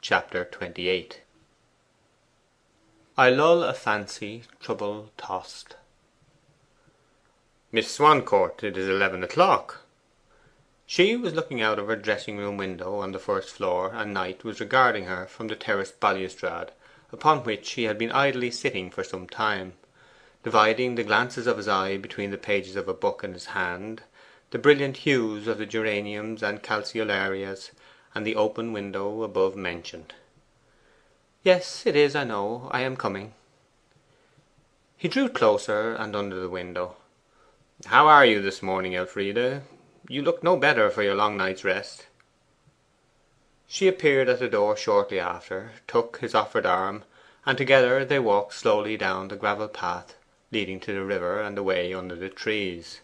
Chapter 28. I lull a fancy, trouble tossed. Miss Swancourt, it is 11 o'clock. She was looking out of her dressing room window on the first floor, and Knight was regarding her from the terrace balustrade, upon which he had been idly sitting for some time, dividing the glances of his eye between the pages of a book in his hand, the brilliant hues of the geraniums and calceolarias, and the open window above mentioned. 'Yes, it is, I know. I am coming.' He drew closer and under the window. 'How are you this morning, Elfride? You look no better for your long night's rest.' She appeared at the door shortly after, took his offered arm, and together they walked slowly down the gravel path leading to the river and away under the trees.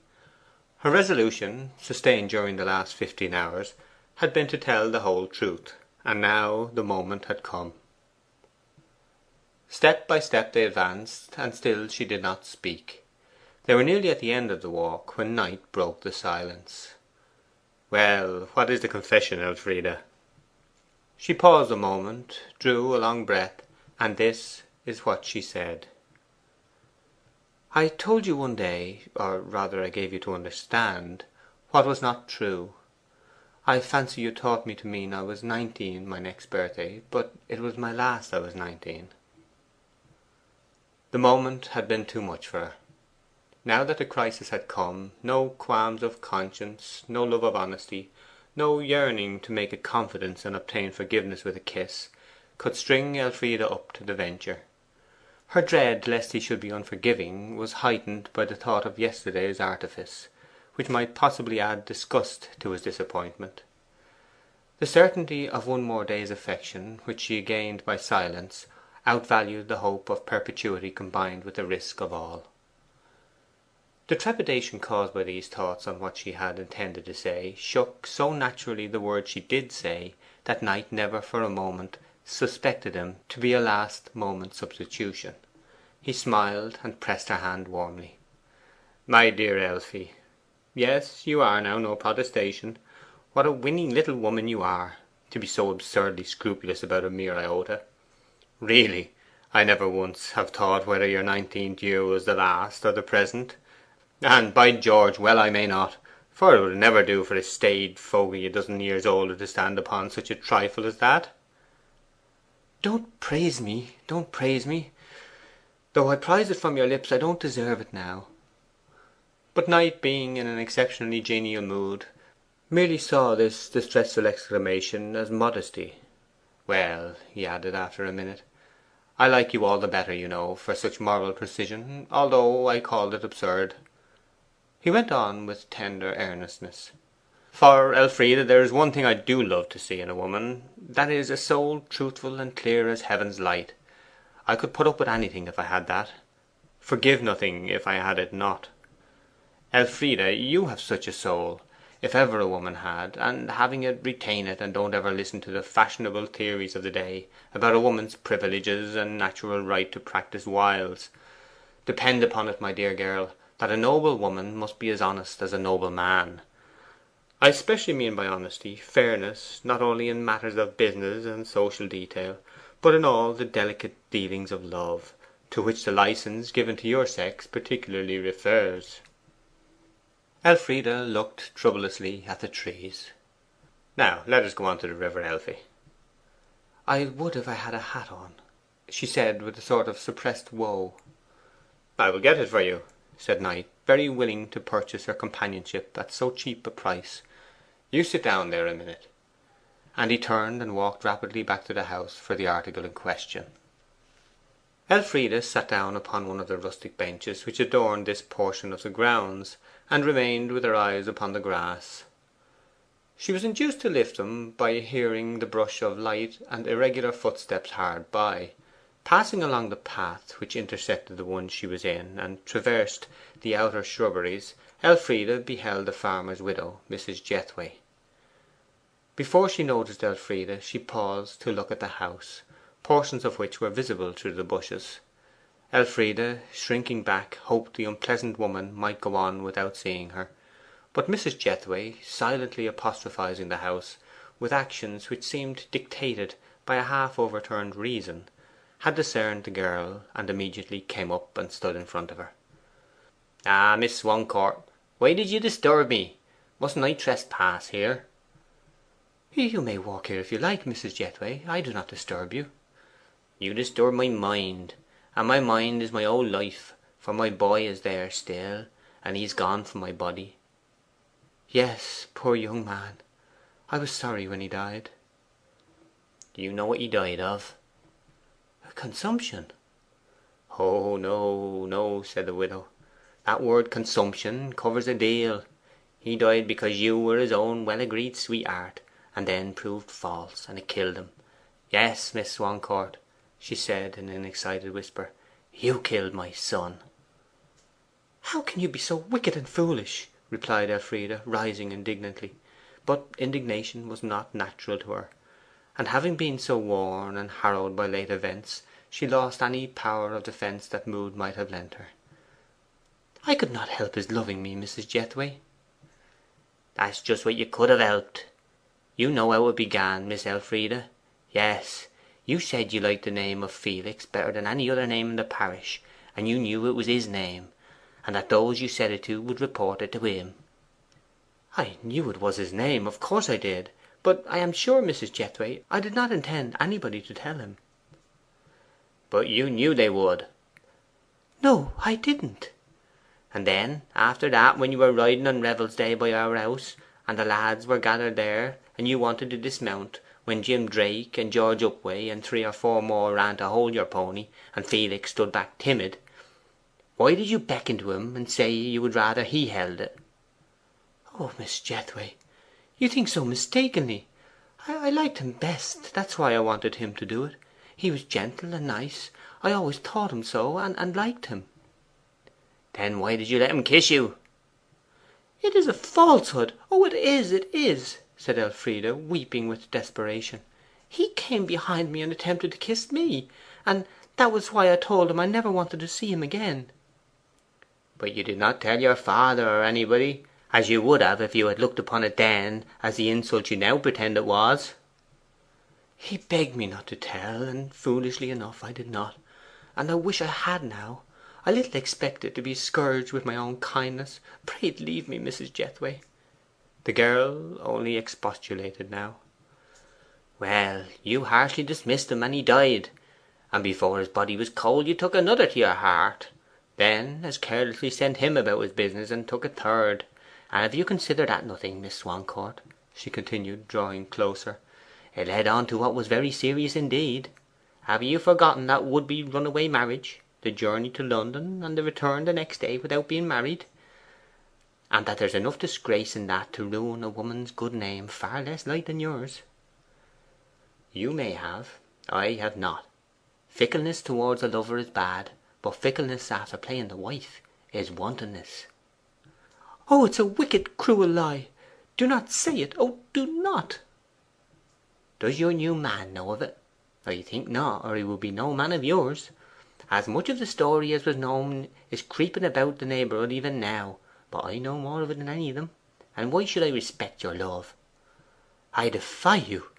Her resolution, sustained during the last 15 hours, had been to tell the whole truth, and now the moment had come. Step by step they advanced, and still she did not speak. They were nearly at the end of the walk when Knight broke the silence. 'Well, what is the confession, Elfride?' She paused a moment, drew a long breath, and this is what she said. 'I told you one day, or rather I gave you to understand, what was not true. I fancy you taught me to mean I was 19 my next birthday, but it was my last I was 19. The moment had been too much for her. Now that the crisis had come, no qualms of conscience, no love of honesty, no yearning to make a confidence and obtain forgiveness with a kiss, could string Elfride up to the venture. Her dread lest he should be unforgiving was heightened by the thought of yesterday's artifice, which might possibly add disgust to his disappointment. The certainty of one more day's affection, which she gained by silence, outvalued the hope of perpetuity combined with the risk of all. The trepidation caused by these thoughts on what she had intended to say shook so naturally the words she did say that Knight never for a moment suspected them to be a last moment substitution. He smiled and pressed her hand warmly. 'My dear Elfie, yes, you are now no protestation. What a winning little woman you are, to be so absurdly scrupulous about a mere iota. Really, I never once have thought whether your 19th year was the last or the present. And by George, well I may not, for it would never do for a staid fogey a dozen years older to stand upon such a trifle as that.' 'Don't praise me, don't praise me! Though I prize it from your lips, I don't deserve it now.' But Knight, being in an exceptionally genial mood, merely saw this distressful exclamation as modesty. 'Well,' he added after a minute, 'I like you all the better, you know, for such moral precision, although I called it absurd.' He went on with tender earnestness. 'For, Elfride, there is one thing I do love to see in a woman, that is, a soul truthful and clear as heaven's light. I could put up with anything if I had that, forgive nothing if I had it not. Elfride, you have such a soul, if ever a woman had, and having it, retain it, and don't ever listen to the fashionable theories of the day about a woman's privileges and natural right to practise wiles. Depend upon it, my dear girl, that a noble woman must be as honest as a noble man. I especially mean by honesty fairness, not only in matters of business and social detail, but in all the delicate dealings of love, to which the licence given to your sex particularly refers.' Elfride looked troublously at the trees. 'Now let us go on to the river, Elfie.' 'I would if I had a hat on,' she said with a sort of suppressed woe. 'I will get it for you,' said Knight, very willing to purchase her companionship at so cheap a price. 'You sit down there a minute.' And he turned and walked rapidly back to the house for the article in question. Elfride sat down upon one of the rustic benches which adorned this portion of the grounds, and remained with her eyes upon the grass. She was induced to lift them by hearing the brush of light and irregular footsteps hard by. Passing along the path which intersected the one she was in, and traversed the outer shrubberies, Elfride beheld the farmer's widow, Mrs. Jethway. Before she noticed Elfride, she paused to look at the house, portions of which were visible through the bushes. Elfride, shrinking back, hoped the unpleasant woman might go on without seeing her, but Mrs. Jethway, silently apostrophizing the house, with actions which seemed dictated by a half overturned reason, had discerned the girl, and immediately came up and stood in front of her. 'Ah, Miss Swancourt, why did you disturb me? Mustn't I trespass here?' 'You may walk here if you like, Mrs. Jethway. I do not disturb you.' 'You disturb my mind, and my mind is my whole life, for my boy is there still, and he's gone from my body.' 'Yes, poor young man. I was sorry when he died.' 'Do you know what he died of?' 'Consumption.' 'Oh no, no,' said the widow. 'That word consumption covers a deal. He died because you were his own well agreed sweetheart, and then proved false, and it killed him. Yes, Miss Swancourt,' she said in an excited whisper, 'you killed my son.' 'How can you be so wicked and foolish?' replied Elfride, rising indignantly. But indignation was not natural to her, and having been so worn and harrowed by late events, she lost any power of defence that mood might have lent her. 'I could not help his loving me, Mrs. Jethway.' 'That's just what you could have helped. You know how it began, Miss Elfride. Yes, you said you liked the name of Felix better than any other name in the parish, and you knew it was his name, and that those you said it to would report it to him.' 'I knew it was his name, of course I did. But I am sure, Mrs. Jethway, I did not intend anybody to tell him.' 'But you knew they would.' 'No, I didn't.' 'And then, after that, when you were riding on Revels Day by our house, and the lads were gathered there, and you wanted to dismount, when Jim Drake and George Upway and 3 or 4 more ran to hold your pony, and Felix stood back timid, why did you beckon to him and say you would rather he held it?' 'Oh, Miss Jethway, you think so mistakenly. I liked him best, that's why I wanted him to do it. He was gentle and nice. I always thought him so, and liked him.' 'Then why did you let him kiss you?' 'It is a falsehood! Oh, it is!' said Elfride, weeping with desperation. 'He came behind me and attempted to kiss me, and that was why I told him I never wanted to see him again.' 'But you did not tell your father or anybody, as you would have if you had looked upon it then as the insult you now pretend it was?' 'He begged me not to tell, and foolishly enough I did not. And I wish I had now. I little expected to be scourged with my own kindness. Pray leave me, Mrs. Jethway.' The girl only expostulated now. 'Well, you harshly dismissed him, and he died. And before his body was cold you took another to your heart. Then as carelessly sent him about his business, and took a third. And if you consider that nothing, Miss Swancourt,' she continued, drawing closer, 'it led on to what was very serious indeed. Have you forgotten that would be runaway marriage, the journey to London, and the return the next day without being married? And that there's enough disgrace in that to ruin a woman's good name far less light than yours?' 'You may have. I have not. Fickleness towards a lover is bad, but fickleness after playing the wife is wantonness.' 'Oh, it's a wicked, cruel lie! Do not say it! Oh, do not!' 'Does your new man know of it? I think not, or he would be no man of yours. As much of the story as was known is creeping about the neighbourhood even now, but I know more of it than any of them. And why should I respect your love?' 'I defy you!'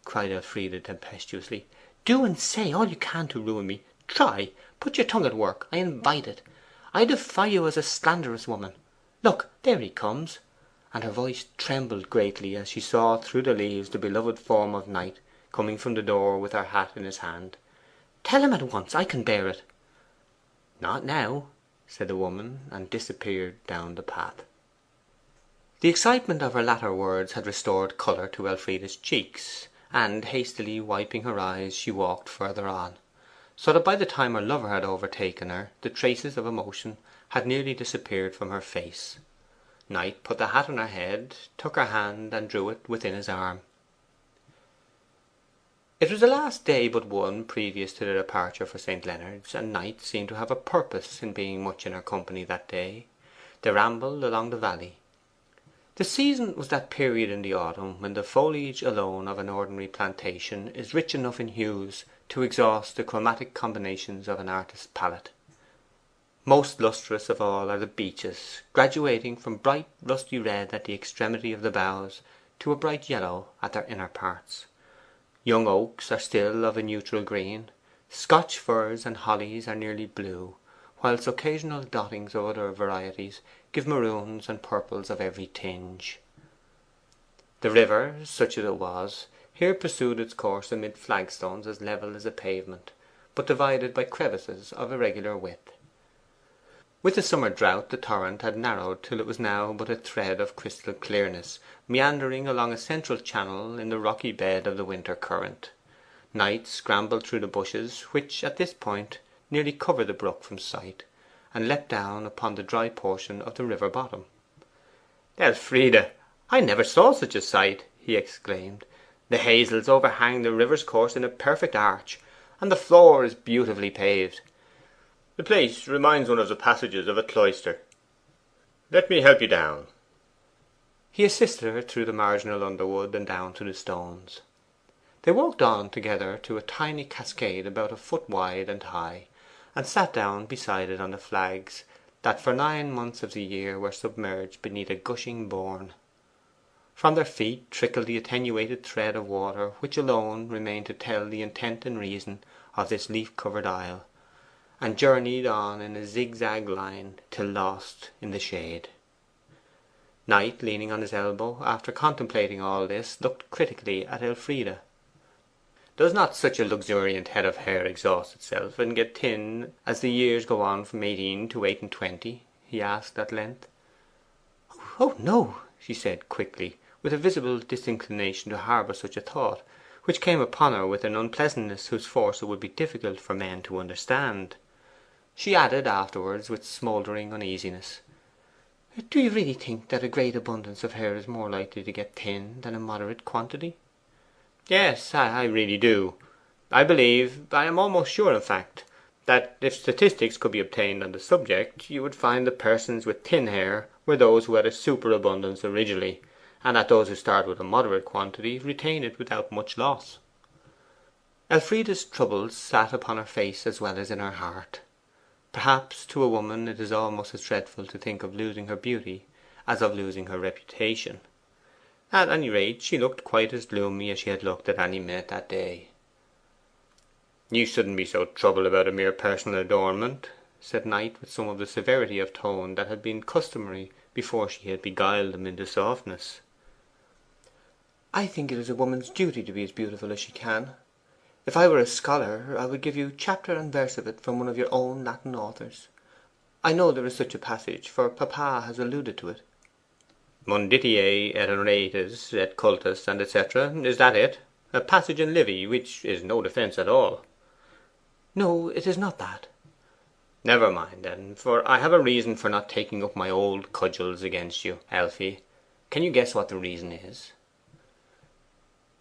cried Elfride tempestuously. 'Do and say all you can to ruin me. Try! Put your tongue at work. I invite it. I defy you as a slanderous woman. Look, there he comes!' And her voice trembled greatly as she saw through the leaves the beloved form of Knight coming from the door with her hat in his hand. 'Tell him at once. I can bear it.' 'Not now,' said the woman, and disappeared down the path. The excitement of her latter words had restored colour to Elfride's cheeks, and hastily wiping her eyes she walked further on, so that by the time her lover had overtaken her the traces of emotion had nearly disappeared from her face. Knight put the hat on her head, took her hand, and drew it within his arm. It was the last day but one previous to their departure for St. Leonards, and Knight seemed to have a purpose in being much in her company that day. They rambled along the valley. The season was that period in the autumn when the foliage alone of an ordinary plantation is rich enough in hues to exhaust the chromatic combinations of an artist's palette. Most lustrous of all are the beeches, graduating from bright rusty red at the extremity of the boughs to a bright yellow at their inner parts. Young oaks are still of a neutral green. Scotch firs and hollies are nearly blue, whilst occasional dottings of other varieties give maroons and purples of every tinge. The river, such as it was, here pursued its course amid flagstones as level as a pavement, but divided by crevices of irregular width. With the summer drought the torrent had narrowed till it was now but a thread of crystal clearness, meandering along a central channel in the rocky bed of the winter current. Knight scrambled through the bushes, which at this point nearly covered the brook from sight, and leapt down upon the dry portion of the river bottom. 'Elfride, I never saw such a sight!' he exclaimed. 'The hazels overhang the river's course in a perfect arch, and the floor is beautifully paved. The place reminds one of the passages of a cloister. Let me help you down.' He assisted her through the marginal underwood and down to the stones. They walked on together to a tiny cascade about a foot wide and high, and sat down beside it on the flags that for 9 months of the year were submerged beneath a gushing bourne. From their feet trickled the attenuated thread of water which alone remained to tell the intent and reason of this leaf covered isle, and journeyed on in a zigzag line till lost in the shade. Knight, leaning on his elbow, after contemplating all this, looked critically at Elfride. 'Does not such a luxuriant head of hair exhaust itself and get thin as the years go on from 18 to 28?' he asked at length. 'Oh no,' she said quickly, with a visible disinclination to harbour such a thought, which came upon her with an unpleasantness whose force it would be difficult for men to understand. She added afterwards with smouldering uneasiness, 'Do you really think that a great abundance of hair is more likely to get thin than a moderate quantity?' 'Yes, I really do. I believe, I am almost sure in fact, that if statistics could be obtained on the subject, you would find the persons with thin hair were those who had a superabundance originally, and that those who start with a moderate quantity retain it without much loss.' Elfride's troubles sat upon her face as well as in her heart. Perhaps to a woman it is almost as dreadful to think of losing her beauty as of losing her reputation. At any rate, she looked quite as gloomy as she had looked at any minute that day. 'You shouldn't be so troubled about a mere personal adornment,' said Knight, with some of the severity of tone that had been customary before she had beguiled him into softness. 'I think it is a woman's duty to be as beautiful as she can. If I were a scholar, I would give you chapter and verse of it from one of your own Latin authors. I know there is such a passage, for papa has alluded to it.' 'Munditiae et honoratis et cultus, and etc. Is that it? A passage in Livy, which is no defence at all.' 'No, it is not that.' 'Never mind then, for I have a reason for not taking up my old cudgels against you, Elfie. Can you guess what the reason is?'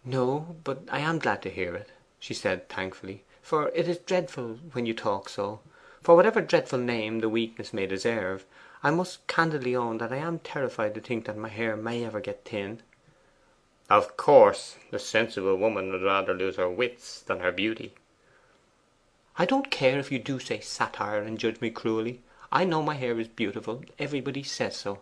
'No, but I am glad to hear it,' she said thankfully, 'for it is dreadful when you talk so. For whatever dreadful name the weakness may deserve, I must candidly own that I am terrified to think that my hair may ever get thin.' 'Of course, a sensible woman would rather lose her wits than her beauty.' 'I don't care if you do say satire and judge me cruelly. I know my hair is beautiful. Everybody says so.'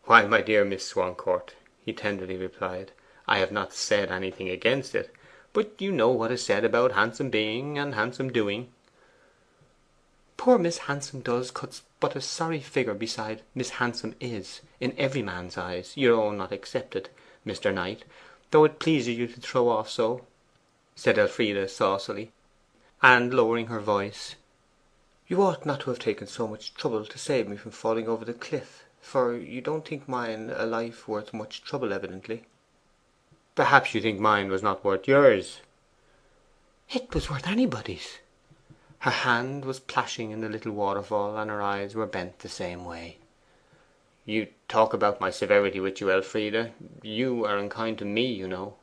'Why, my dear Miss Swancourt,' he tenderly replied, 'I have not said anything against it. But you know what is said about handsome being and handsome doing.' 'Poor Miss Handsome does cuts but a sorry figure beside Miss Handsome is, in every man's eyes, your own not excepted, Mr. Knight, though it pleases you to throw off so,' said Elfride saucily, and lowering her voice. 'You ought not to have taken so much trouble to save me from falling over the cliff, for you don't think mine a life worth much trouble, evidently.' 'Perhaps you think mine was not worth yours.' 'It was worth anybody's.' Her hand was plashing in the little waterfall, and her eyes were bent the same way. 'You talk about my severity with you, Elfride. You are unkind to me, you know.'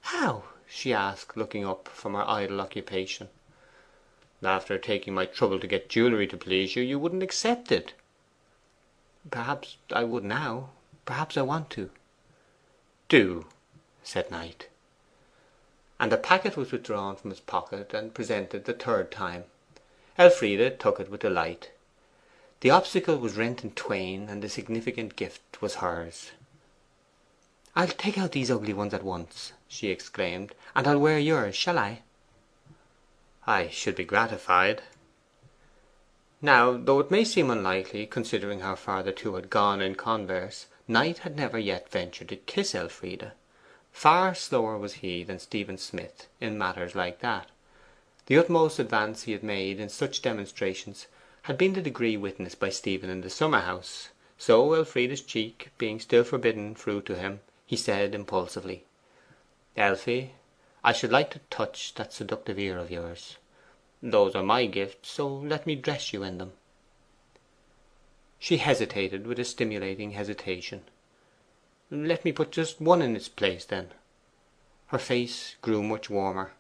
'How?' she asked, looking up from her idle occupation. 'After taking my trouble to get jewellery to please you, you wouldn't accept it.' 'Perhaps I would now. Perhaps I want to.' 'Do,' said Knight. And the packet was withdrawn from his pocket and presented the third time. Elfride took it with delight. The obstacle was rent in twain, and the significant gift was hers. 'I'll take out these ugly ones at once,' she exclaimed, 'and I'll wear yours, shall I?' 'I should be gratified.' Now, though it may seem unlikely, considering how far the two had gone in converse, Knight had never yet ventured to kiss Elfride. Far slower was he than Stephen Smith in matters like that. The utmost advance he had made in such demonstrations had been the degree witnessed by Stephen in the summer house. So, Elfride's cheek being still forbidden fruit to him, he said impulsively, 'Elfie, I should like to touch that seductive ear of yours. Those are my gifts, so let me dress you in them.' She hesitated with a stimulating hesitation. 'Let me put just one in its place, then.' Her face grew much warmer.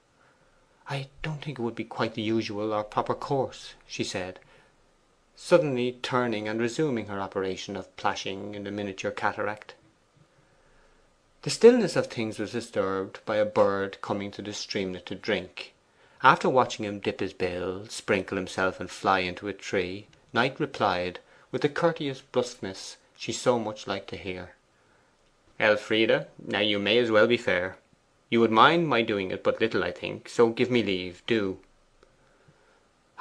'I don't think it would be quite the usual or proper course,' she said, suddenly turning and resuming her operation of plashing in the miniature cataract. The stillness of things was disturbed by a bird coming to the streamlet to drink. After watching him dip his bill, sprinkle himself, and fly into a tree, Knight replied, with the courteous brusqueness she so much liked to hear, 'Elfride, now you may as well be fair. You would mind my doing it but little, I think, so give me leave, do.'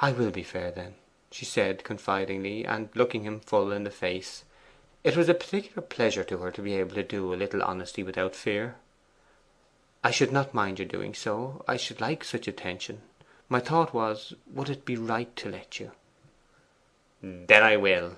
'I will be fair, then,' she said confidingly, and looking him full in the face. It was a particular pleasure to her to be able to do a little honesty without fear. 'I should not mind your doing so. I should like such attention. My thought was, would it be right to let you?' 'Then I will,'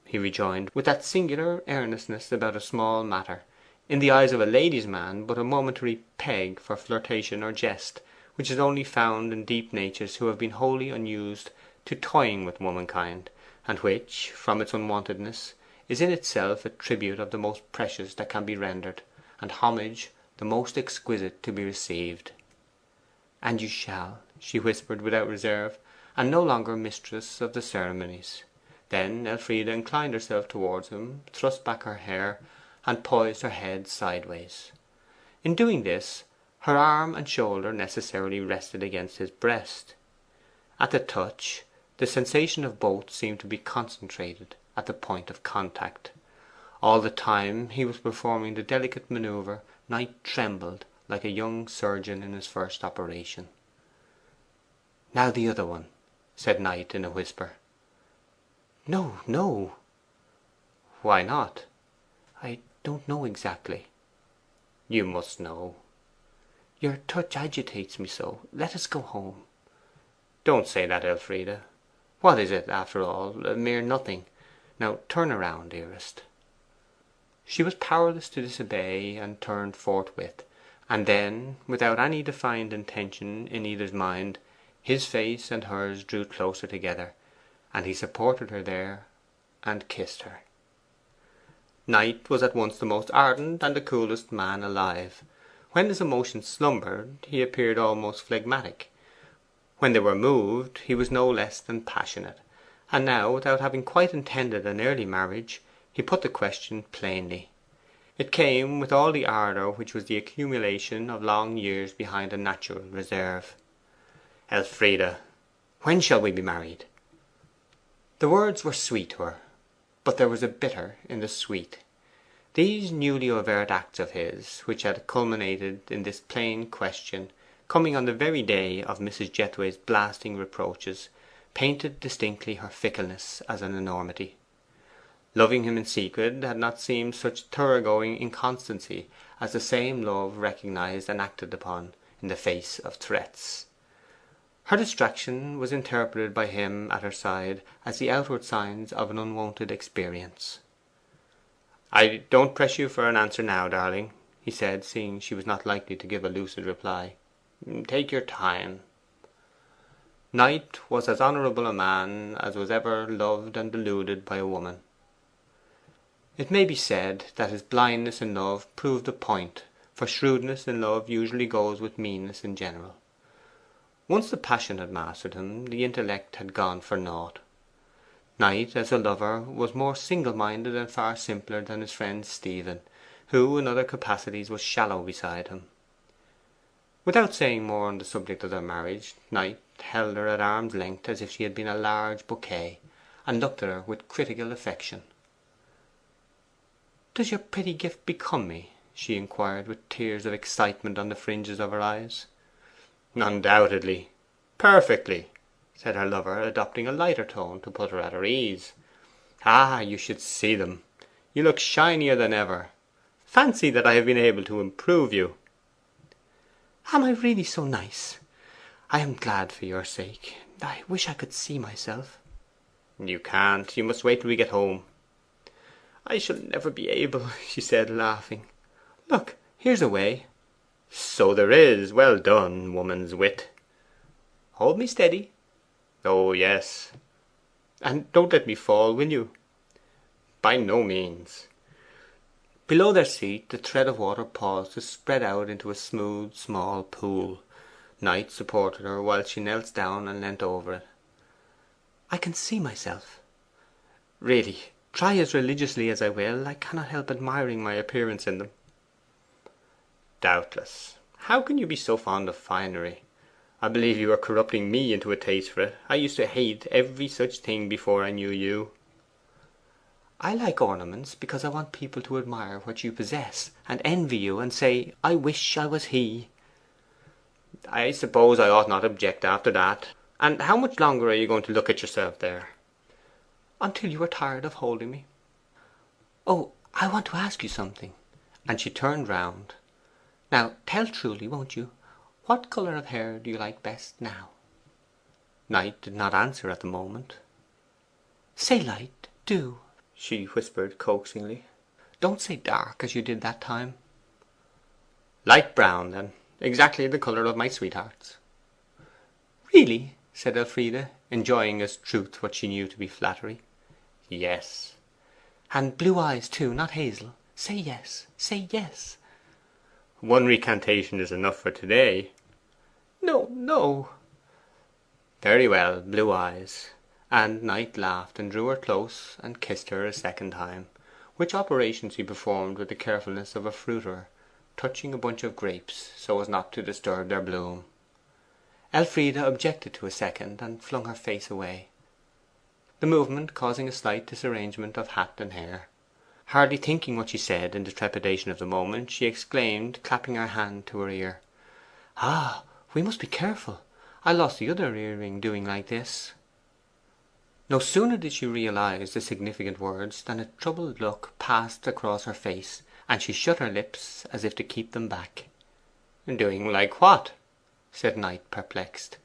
he rejoined, with that singular earnestness about a small matter, in the eyes of a lady's man but a momentary peg for flirtation or jest, which is only found in deep natures who have been wholly unused to toying with womankind, and which, from its unwontedness, is in itself a tribute of the most precious that can be rendered, and homage the most exquisite to be received. 'And you shall,' she whispered without reserve, and no longer mistress of the ceremonies. Then Elfride inclined herself towards him, thrust back her hair, and poised her head sideways. In doing this, her arm and shoulder necessarily rested against his breast. At the touch, the sensation of both seemed to be concentrated at the point of contact. All the time he was performing the delicate manoeuvre, Knight trembled like a young surgeon in his first operation. 'Now the other one,' said Knight in a whisper. 'No, no.' 'Why not?' 'I don't know exactly.' 'You must know.' 'Your touch agitates me so. Let us go home.' 'Don't say that, Elfride. What is it, after all? A mere nothing. Now turn round, dearest.' She was powerless to disobey, and turned forthwith. And then, without any defined intention in either's mind, his face and hers drew closer together, and he supported her there and kissed her. Knight was at once the most ardent and the coolest man alive. When his emotions slumbered, he appeared almost phlegmatic. When they were moved, he was no less than passionate. And now, without having quite intended an early marriage, he put the question plainly. It came with all the ardour which was the accumulation of long years behind a natural reserve. 'Elfride, when shall we be married?' The words were sweet to her, but there was a bitter in the sweet. These newly overt acts of his, which had culminated in this plain question, coming on the very day of Mrs. Jethway's blasting reproaches, painted distinctly her fickleness as an enormity. Loving him in secret had not seemed such thoroughgoing inconstancy as the same love recognized and acted upon in the face of threats. Her distraction was interpreted by him at her side as the outward signs of an unwonted experience. 'I don't press you for an answer now, darling,' he said, seeing she was not likely to give a lucid reply. 'Take your time.' Knight was as honourable a man as was ever loved and deluded by a woman. It may be said that his blindness in love proved a point, for shrewdness in love usually goes with meanness in general. Once the passion had mastered him, the intellect had gone for naught. Knight, as a lover, was more single minded and far simpler than his friend Stephen, who in other capacities was shallow beside him. Without saying more on the subject of their marriage, Knight held her at arm's length as if she had been a large bouquet, and looked at her with critical affection. 'Does your pretty gift become me? she inquired, with tears of excitement on the fringes of her eyes. 'Undoubtedly, perfectly,' said her lover, adopting a lighter tone to put her at her ease. 'Ah, you should see them! You look shinier than ever. Fancy that I have been able to improve you. Am I really so nice? I am glad for your sake. I wish I could see myself.' 'You can't. You must wait till we get home.' 'I shall never be able,' she said, laughing. 'Look, here's a way.' 'So there is. Well done, woman's wit.' 'Hold me steady.' 'Oh yes.' 'And don't let me fall, will you?' 'By no means.' Below their seat the thread of water paused to spread out into a smooth small pool. Knight supported her while she knelt down and leant over it. 'I can see myself. Really, try as religiously as I will, I cannot help admiring my appearance in them.' 'Doubtless. How can you be so fond of finery? I believe you are corrupting me into a taste for it. I used to hate every such thing before I knew you. 'I like ornaments because I want people to admire what you possess, and envy you, and say, "I wish I was he." 'I suppose I ought not object after that. And how much longer are you going to look at yourself there?' 'Until you are tired of holding me. Oh, I want to ask you something.' And she turned round. 'Now tell truly, won't you? What colour of hair do you like best now?' Knight did not answer at the moment. 'Say light, do,' she whispered coaxingly. 'Don't say dark, as you did that time.' 'Light brown, then. Exactly the colour of my sweetheart's.' 'Really?' said Elfride, enjoying as truth what she knew to be flattery. 'Yes.' 'And blue eyes too, not hazel? Say yes, say yes.' 'One recantation is enough for to day.' 'No, no.' 'Very well, blue eyes.' And Knight laughed and drew her close and kissed her a second time, which operations he performed with the carefulness of a fruiterer touching a bunch of grapes so as not to disturb their bloom. Elfride objected to a second, and flung her face away, the movement causing a slight disarrangement of hat and hair. Hardly thinking what she said in the trepidation of the moment, she exclaimed, clapping her hand to her ear, 'Ah, we must be careful! I lost the other earring doing like this.' No sooner did she realize the significant words than a troubled look passed across her face, and she shut her lips as if to keep them back. 'Doing like what?' said Knight, perplexed.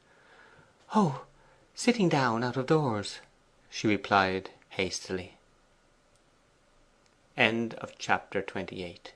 'Oh, sitting down out of doors,' she replied hastily. End of chapter 28